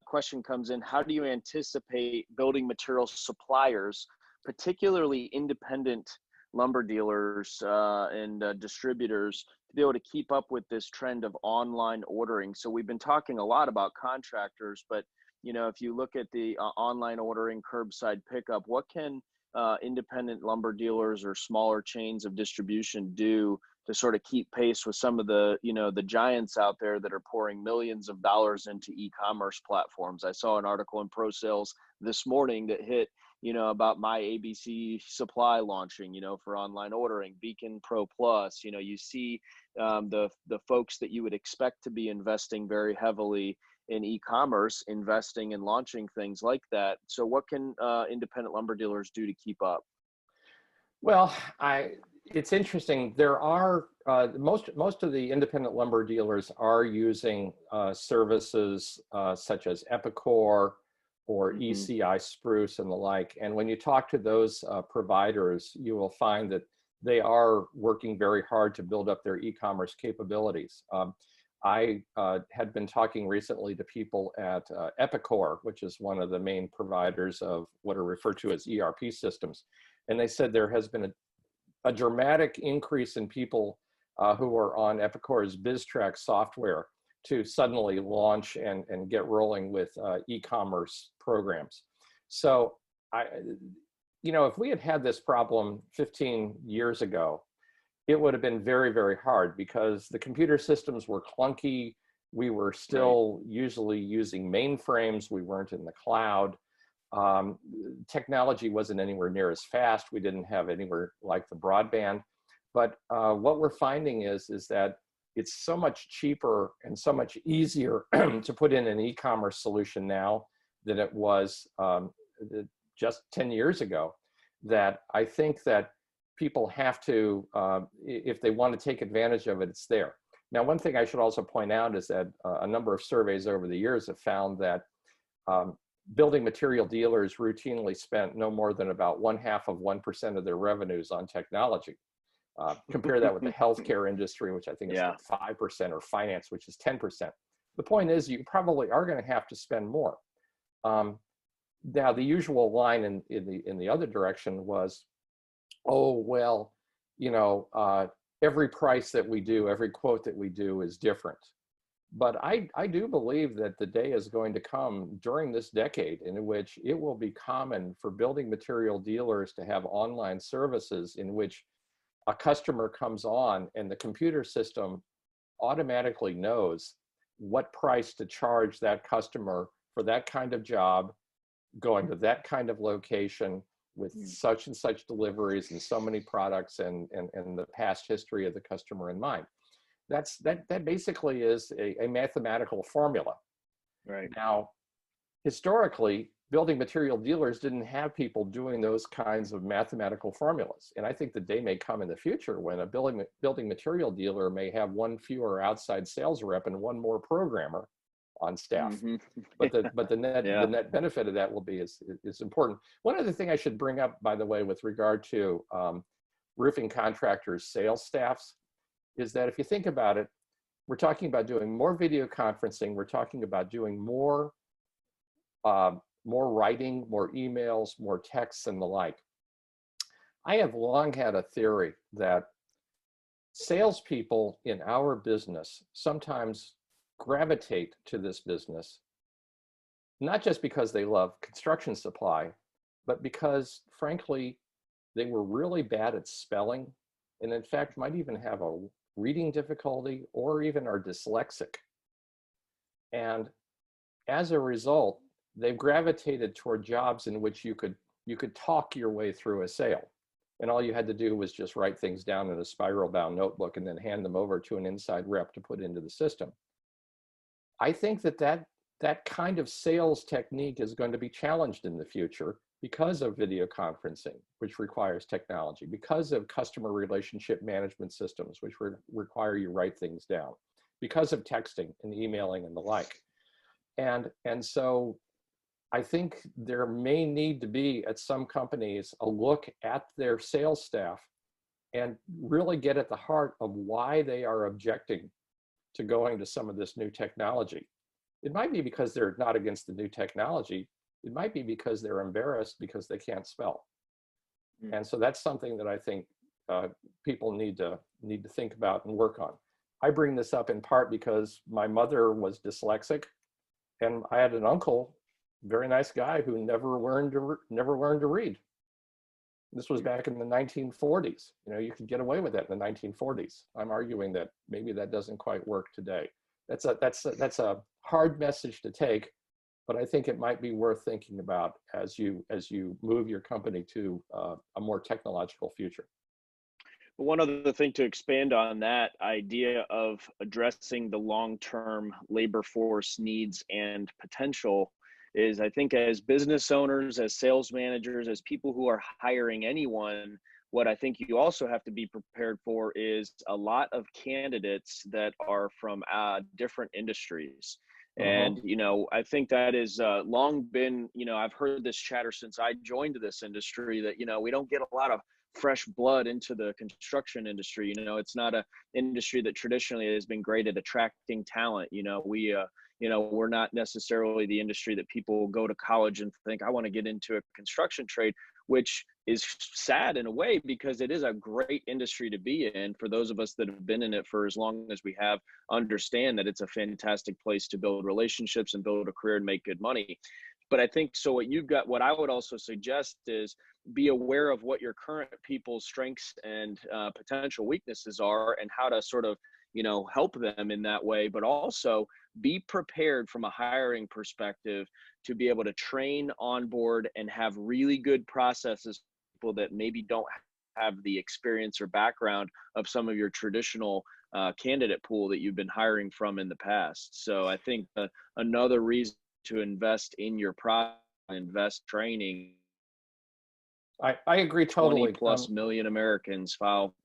question comes in: how do you anticipate building material suppliers, particularly independent lumber dealers and distributors, to be able to keep up with this trend of online ordering? So we've been talking a lot about contractors, but if you look at the online ordering, curbside pickup, what can independent lumber dealers or smaller chains of distribution do to sort of keep pace with some of the, the giants out there that are pouring millions of dollars into e-commerce platforms? I saw an article in Pro Sales this morning that hit, about my ABC Supply launching, for online ordering, Beacon Pro Plus. You see the folks that you would expect to be investing very heavily in e-commerce, investing and launching things like that. So what can independent lumber dealers do to keep up? Well, it's interesting. There are most of the independent lumber dealers are using services such as Epicor or Hmm. ECI Spruce and the like. And when you talk to those providers, you will find that they are working very hard to build up their e-commerce capabilities. I had been talking recently to people at Epicor, which is one of the main providers of what are referred to as ERP systems. And they said there has been a dramatic increase in people who are on Epicor's BizTrack software to suddenly launch and get rolling with e-commerce programs. So, if we had had this problem 15 years ago, it would have been very, very hard because the computer systems were clunky. We were still usually using mainframes. We weren't in the cloud. Technology wasn't anywhere near as fast. We didn't have anywhere like the broadband. But what we're finding is that it's so much cheaper and so much easier to put in an e-commerce solution now than it was just 10 years ago, that I think that people have to, if they want to take advantage of it, it's there. Now, one thing I should also point out is that a number of surveys over the years have found that building material dealers routinely spent no more than about 1/2 of 1% of their revenues on technology. Compare that with the healthcare industry, which I think is like 5%, or finance, which is 10%. The point is, you probably are going to have to spend more. Now, the usual line in the other direction was, oh, well, every price that we do, every quote that we do is different. But I do believe that the day is going to come during this decade in which it will be common for building material dealers to have online services in which a customer comes on and the computer system automatically knows what price to charge that customer for that kind of job, going to that kind of location with such and such deliveries and so many products and the past history of the customer in mind. That basically is a mathematical formula. Right. Now, historically, building material dealers didn't have people doing those kinds of mathematical formulas. And I think the day may come in the future when a building material dealer may have one fewer outside sales rep and one more programmer on staff. But the net benefit of that will be is important. One other thing I should bring up, by the way, with regard to roofing contractors' sales staffs, is that if you think about it, we're talking about doing more video conferencing. We're talking about doing more writing, more emails, more texts, and the like. I have long had a theory that salespeople in our business sometimes gravitate to this business, not just because they love construction supply, but because, frankly, they were really bad at spelling, and in fact might even have a reading difficulty or even are dyslexic. And as a result, they've gravitated toward jobs in which you could talk your way through a sale. And all you had to do was just write things down in a spiral bound notebook and then hand them over to an inside rep to put into the system. I think that kind of sales technique is going to be challenged in the future because of video conferencing, which requires technology, because of customer relationship management systems, which require you write things down, because of texting and emailing and the like. And so I think there may need to be at some companies a look at their sales staff and really get at the heart of why they are objecting to going to some of this new technology. It might be because they're not against the new technology. It might be because they're embarrassed because they can't spell. And so that's something that I think people need to think about and work on. I bring this up in part because my mother was dyslexic, and I had an uncle, very nice guy, who never learned to read. This was back in the 1940s. You could get away with that in the 1940s. I'm arguing that maybe that doesn't quite work today. That's a hard message to take, but I think it might be worth thinking about as you move your company to a more technological future. One other thing to expand on that idea of addressing the long-term labor force needs and potential is, I think, as business owners, as sales managers, as people who are hiring anyone, what I think you also have to be prepared for is a lot of candidates that are from different industries. Uh-huh. And, I think that is long been, I've heard this chatter since I joined this industry that, we don't get a lot of fresh blood into the construction industry. It's not a industry that traditionally has been great at attracting talent. We're not necessarily the industry that people go to college and think, I want to get into a construction trade, which is sad in a way because it is a great industry to be in. For those of us that have been in it for as long as we have, understand that it's a fantastic place to build relationships and build a career and make good money. But I think so what I would also suggest is be aware of what your current people's strengths and potential weaknesses are and how to sort of, help them in that way, but also be prepared from a hiring perspective to be able to train, onboard, and have really good processes for people that maybe don't have the experience or background of some of your traditional candidate pool that you've been hiring from in the past. So I think another reason to invest in your product, invest training. I agree 20 totally. plus million Americans file.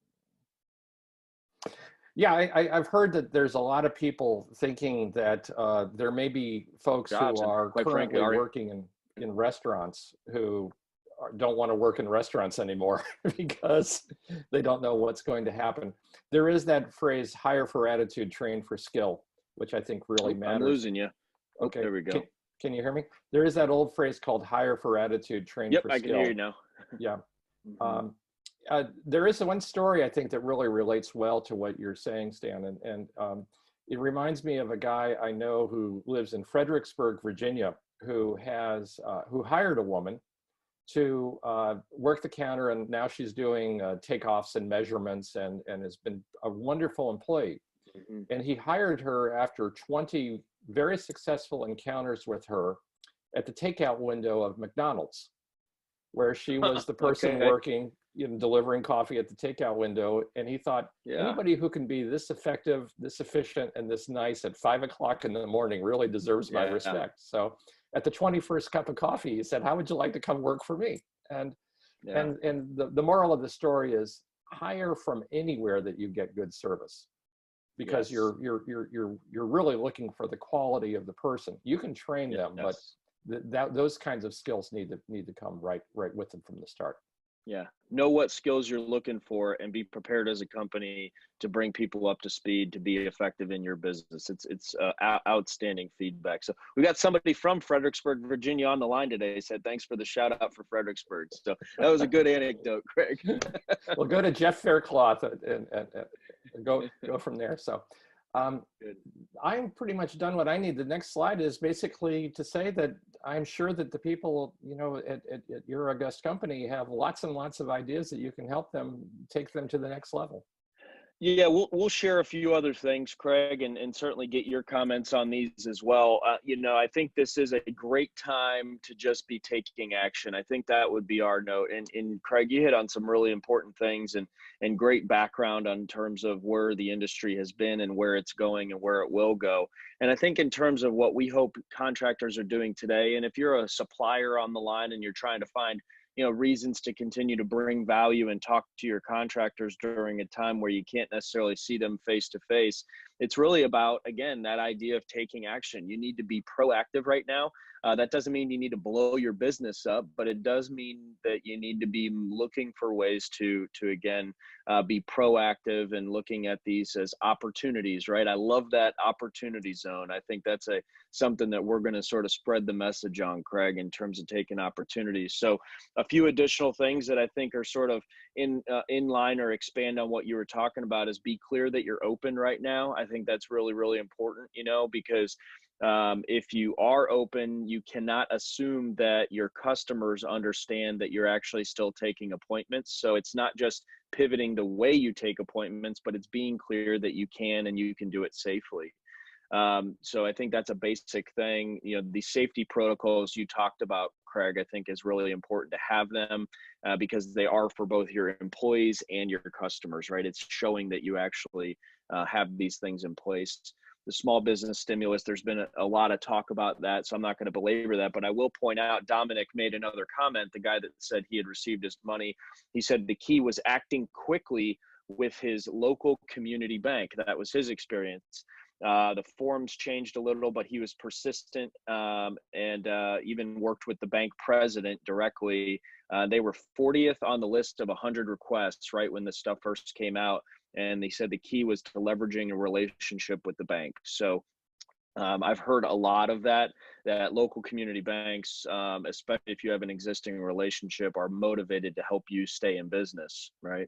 Yeah, I've heard that there's a lot of people thinking that there may be folks who Jobs, and are quite frankly, currently working in restaurants who don't want to work in restaurants anymore because they don't know what's going to happen. There is that phrase, hire for attitude, train for skill, which I think really matters. I'm losing you. Okay, there we go. Can you hear me? There is that old phrase called hire for attitude, train for skill. Yep, I can hear you now. Yeah. There is one story I think that really relates well to what you're saying, Stan, and it reminds me of a guy I know who lives in Fredericksburg, Virginia, who hired a woman to work the counter, and now she's doing takeoffs and measurements, and has been a wonderful employee. And he hired her after 20 very successful encounters with her at the takeout window of McDonald's, where she was the person working, delivering coffee at the takeout window. And he thought, anybody who can be this effective, this efficient, and this nice at 5 o'clock in the morning really deserves my respect. So at the 21st cup of coffee, he said, how would you like to come work for me? And the moral of the story is hire from anywhere that you get good service, because you're really looking for the quality of the person. You can train them, but those kinds of skills need to come right with them from the start. Yeah, know what skills you're looking for and be prepared as a company to bring people up to speed to be effective in your business. It's outstanding feedback. So we got somebody from Fredericksburg, Virginia on the line today. Said thanks for the shout out for Fredericksburg. So that was a good anecdote, Craig. Well, go to Jeff Faircloth and go from there. So I'm pretty much done what I need. The next slide is basically to say that I'm sure that the people, at your august company have lots and lots of ideas that you can help them take them to the next level. Yeah, we'll share a few other things, Craig, and certainly get your comments on these as well. I think this is a great time to just be taking action. I think that would be our note. And Craig, you hit on some really important things and great background on terms of where the industry has been and where it's going and where it will go. And I think in terms of what we hope contractors are doing today, and if you're a supplier on the line and you're trying to find reasons to continue to bring value and talk to your contractors during a time where you can't necessarily see them face to face. It's really about, again, that idea of taking action. You need to be proactive right now. That doesn't mean you need to blow your business up, but it does mean that you need to be looking for ways to again, be proactive and looking at these as opportunities, right? I love that opportunity zone. I think that's something that we're going to sort of spread the message on, Craig, in terms of taking opportunities. So a few additional things that I think are sort of in line or expand on what you were talking about is be clear that you're open right now. I think that's really, really important, because if you are open, you cannot assume that your customers understand that you're actually still taking appointments. So it's not just pivoting the way you take appointments, but it's being clear that you can and you can do it safely. So I think that's a basic thing. The safety protocols you talked about, Craig, I think is really important to have them because they are for both your employees and your customers, right? It's showing that you actually have these things in place. the small business stimulus. There's been a lot of talk about that, so I'm not going to belabor that. But I will point out, Dominic made another comment, the guy that said he had received his money. He said the key was acting quickly with his local community bank. That was his experience. The forms changed a little, but he was persistent, and even worked with the bank president directly. They were 40th on the list of 100 requests right when this stuff first came out. And they said the key was to leveraging a relationship with the bank. So I've heard a lot of that local community banks, especially if you have an existing relationship, are motivated to help you stay in business, right?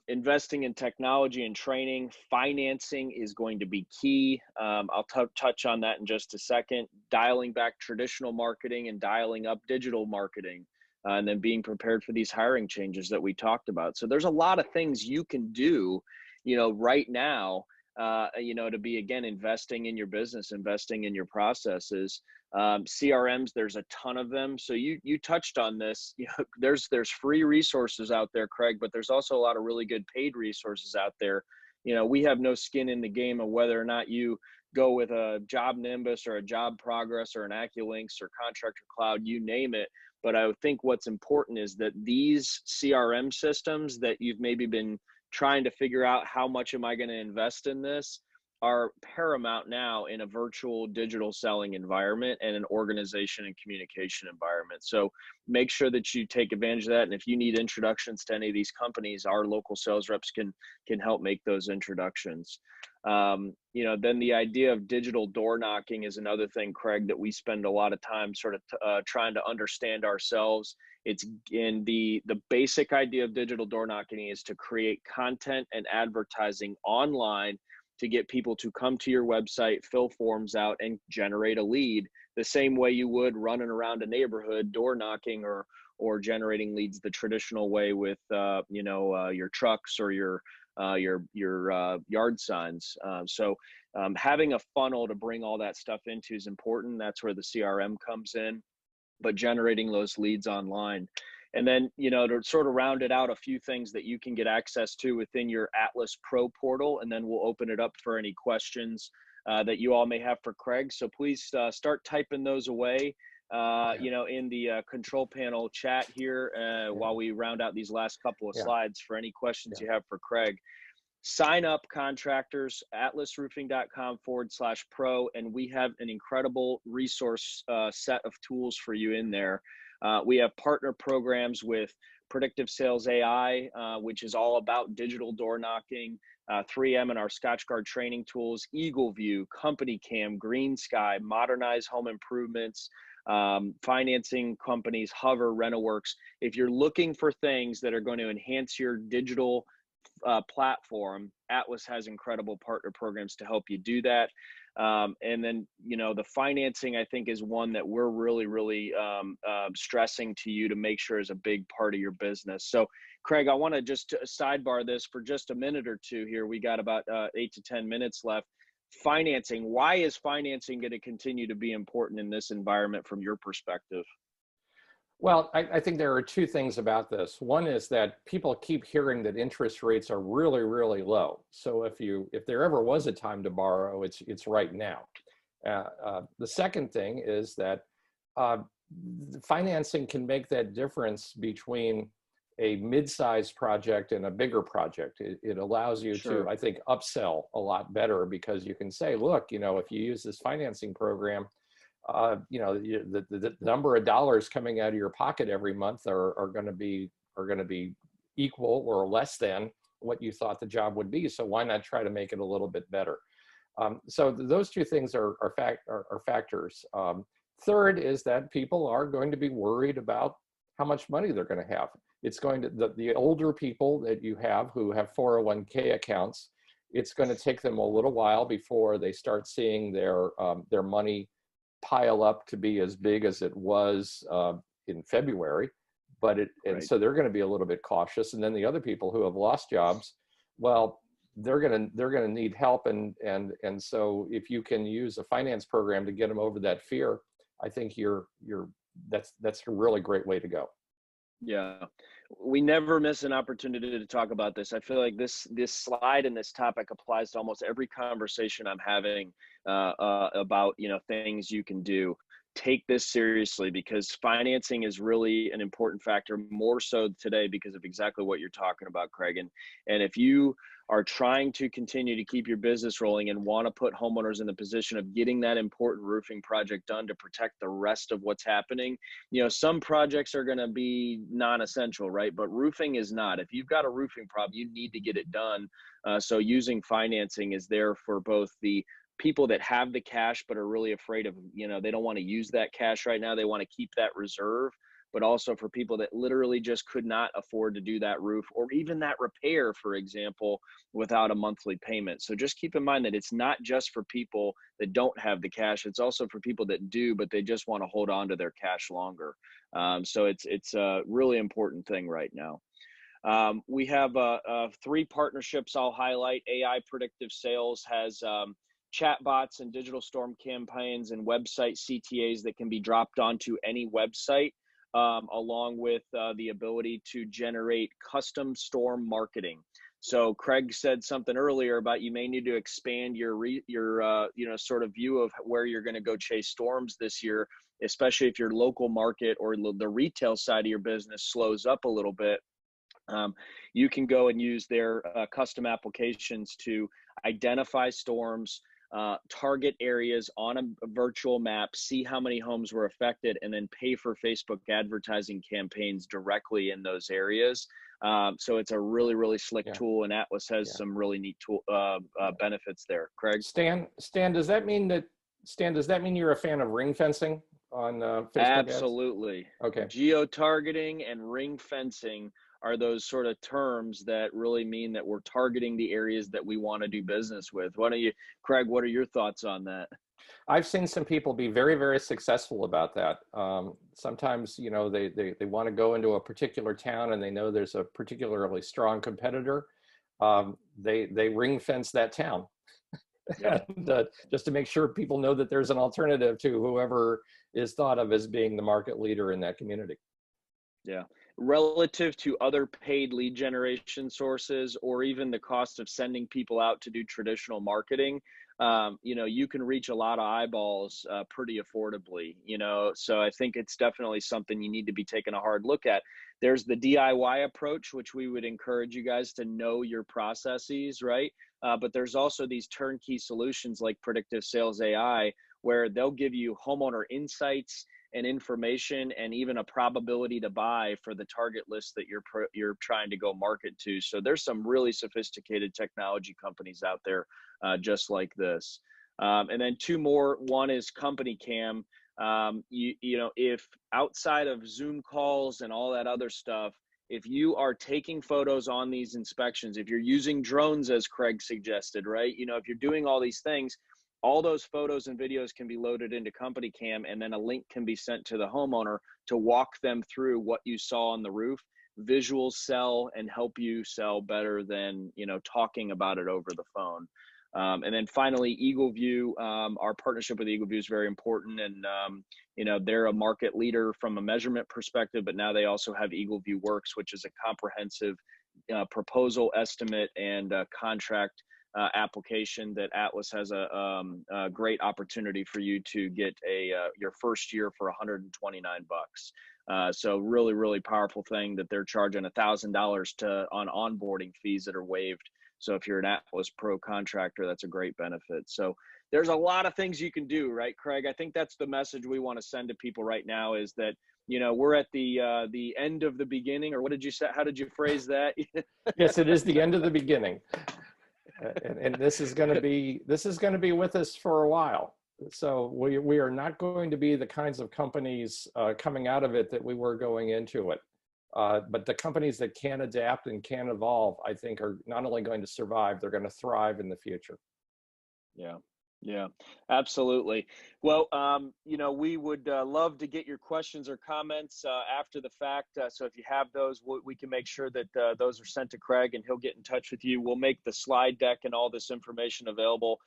Investing in technology and training, financing is going to be key. I'll touch on that in just a second. Dialing back traditional marketing and dialing up digital marketing, and then being prepared for these hiring changes that we talked about. So there's a lot of things you can do, right now, to be, again, investing in your business, investing in your processes. CRMs, there's a ton of them. So you touched on this. There's free resources out there, Craig, but there's also a lot of really good paid resources out there. We have no skin in the game of whether or not you go with a Job Nimbus or a Job Progress or an AccuLynx or Contractor Cloud, you name it. But I think what's important is that these CRM systems that you've maybe been trying to figure out, how much am I going to invest in this, are paramount now in a virtual digital selling environment and an organization and communication environment. So make sure that you take advantage of that. And if you need introductions to any of these companies, our local sales reps can help make those introductions. Then the idea of digital door knocking is another thing, Craig, that we spend a lot of time sort of trying to understand ourselves. It's in the basic idea of digital door knocking is to create content and advertising online to get people to come to your website, fill forms out, and generate a lead the same way you would running around a neighborhood door knocking or generating leads the traditional way with your trucks or your yard signs. So having a funnel to bring all that stuff into is important. That's where the CRM comes in, but generating those leads online. And then, to sort of round it out, a few things that you can get access to within your AtlasPro portal, and then we'll open it up for any questions that you all may have for Craig. So please start typing those away, in the control panel chat here while we round out these last couple of slides for any questions you have for Craig. Sign up, contractors, atlasroofing.com/pro, and we have an incredible resource set of tools for you in there. We have partner programs with Predictive Sales AI, which is all about digital door knocking, 3M and our Scotchgard training tools, Eagle View, Company Cam, Green Sky, Modernize Home Improvements, financing companies, Hover, RenoWorks. If you're looking for things that are going to enhance your digital platform, Atlas has incredible partner programs to help you do that. And then, the financing, I think, is one that we're really stressing to you to make sure is a big part of your business. So, Craig, I want to just sidebar this for just a minute or two here. We got about 8 to 10 minutes left. Financing. Why is financing going to continue to be important in this environment from your perspective? Well, I think there are two things about this. One is that people keep hearing that interest rates are really low. So if there ever was a time to borrow, it's right now. The second thing is that financing can make that difference between a mid-sized project and a bigger project. It allows you to, I think, upsell a lot better, because you can say, look, if you use this financing program, the number of dollars coming out of your pocket every month are going to be equal or less than what you thought the job would be. So why not try to make it a little bit better? So those two things are factors. Third is that people are going to be worried about how much money they're going to have. It's going to, the older people that you have who have 401k accounts, it's going to take them a little while before they start seeing their money pile up to be as big as it was in February, and so they're going to be a little bit cautious. And then the other people who have lost jobs, well, they're going to need help, and so if you can use a finance program to get them over that fear, I think that's a really great way to go. Yeah. We never miss an opportunity to talk about this. I feel like this slide and this topic applies to almost every conversation I'm having about things you can do. Take this seriously, because financing is really an important factor, more so today because of exactly what you're talking about, Craig. And if you are trying to continue to keep your business rolling and want to put homeowners in the position of getting that important roofing project done to protect the rest of what's happening, some projects are going to be non-essential, right? But roofing is not. If you've got a roofing problem, you need to get it done. So using financing is there for both the people that have the cash but are really afraid of, they don't want to use that cash right now. They want to keep that reserve, but also for people that literally just could not afford to do that roof or even that repair, for example, without a monthly payment. So just keep in mind that it's not just for people that don't have the cash. It's also for people that do, but they just want to hold on to their cash longer. So it's a really important thing right now. We have 3 partnerships I'll highlight. AI Predictive Sales has chatbots and digital storm campaigns and website CTAs that can be dropped onto any website, along with the ability to generate custom storm marketing. So Craig said something earlier about you may need to expand your sort of view of where you're going to go chase storms this year, especially if your local market or the retail side of your business slows up a little bit. You can go and use their custom applications to identify storms, target areas on a virtual map, see how many homes were affected, and then pay for Facebook advertising campaigns directly in those areas. So it's a really, really slick tool, and Atlas has some really neat tool benefits there. Craig? Stan, does that mean you're a fan of ring fencing on Facebook Absolutely. ads? Okay. Geo-targeting and ring fencing are those sort of terms that really mean that we're targeting the areas that we want to do business with. Why don't you, Craig, what are your thoughts on that? I've seen some people be very, very successful about that. Sometimes, they want to go into a particular town and they know there's a particularly strong competitor. They ring fence that town. Yeah. And, just to make sure people know that there's an alternative to whoever is thought of as being the market leader in that community. Yeah. Relative to other paid lead generation sources, or even the cost of sending people out to do traditional marketing, you can reach a lot of eyeballs pretty affordably, so I think it's definitely something you need to be taking a hard look at. There's the DIY approach, which we would encourage you guys to know your processes, right? But there's also these turnkey solutions like Predictive Sales AI, where they'll give you homeowner insights and information and even a probability to buy for the target list that you're trying to go market to. So there's some really sophisticated technology companies out there just like this. And then 2 more. One is Company Cam. If outside of Zoom calls and all that other stuff, if you are taking photos on these inspections, if you're using drones, as Craig suggested, right? If you're doing all these things, all those photos and videos can be loaded into Company Cam, and then a link can be sent to the homeowner to walk them through what you saw on the roof. Visuals sell and help you sell better than, talking about it over the phone. And then finally, Eagle View. Our partnership with Eagle View is very important, and they're a market leader from a measurement perspective, but now they also have Eagle View Works, which is a comprehensive proposal, estimate, and contract application that Atlas has a great opportunity for you to get your first year for $129. So really, really powerful thing that they're charging $1,000 on onboarding fees that are waived. So if you're an AtlasPro contractor, that's a great benefit. So there's a lot of things you can do, right, Craig? I think that's the message we want to send to people right now, is that, we're at the end of the beginning, or what did you say? How did you phrase that? Yes, it is the end of the beginning. And this is going to be with us for a while. So we are not going to be the kinds of companies coming out of it that we were going into it. But the companies that can adapt and can evolve, I think, are not only going to survive, they're going to thrive in the future. Yeah, absolutely. Well, we would love to get your questions or comments after the fact. So if you have those, we can make sure that those are sent to Craig, and he'll get in touch with you. We'll make the slide deck and all this information available.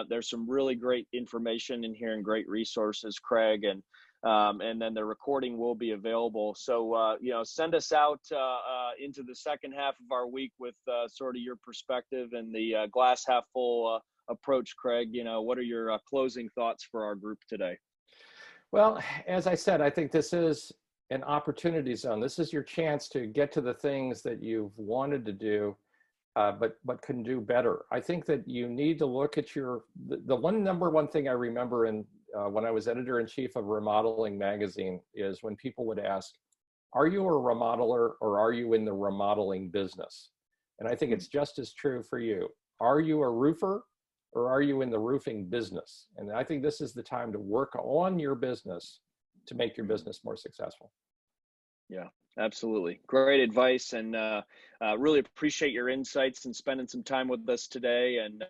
There's some really great information in here and great resources, Craig. And and then the recording will be available. So, send us out into the second half of our week with sort of your perspective and the glass half full approach, Craig. What are your closing thoughts for our group today? Well, as I said, I think this is an opportunity zone. This is your chance to get to the things that you've wanted to do, but can do better. I think that you need to look at the number one thing I remember when I was editor-in-chief of Remodeling magazine is when people would ask, are you a remodeler or are you in the remodeling business? And I think it's just as true for you. Are you a roofer or are you in the roofing business? And I think this is the time to work on your business to make your business more successful. Yeah, absolutely. Great advice, and really appreciate your insights and spending some time with us today. And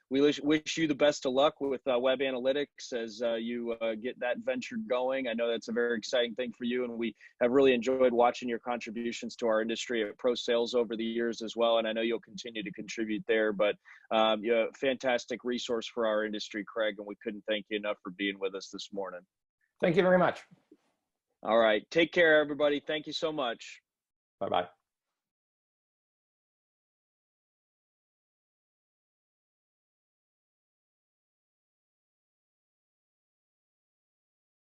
we wish you the best of luck with web analytics as you get that venture going. I know that's a very exciting thing for you, and we have really enjoyed watching your contributions to our industry at Pro Sales over the years as well. And I know you'll continue to contribute there, but fantastic resource for our industry, Craig, and we couldn't thank you enough for being with us this morning. Thank you very much. All right. Take care, everybody. Thank you so much. Bye-bye.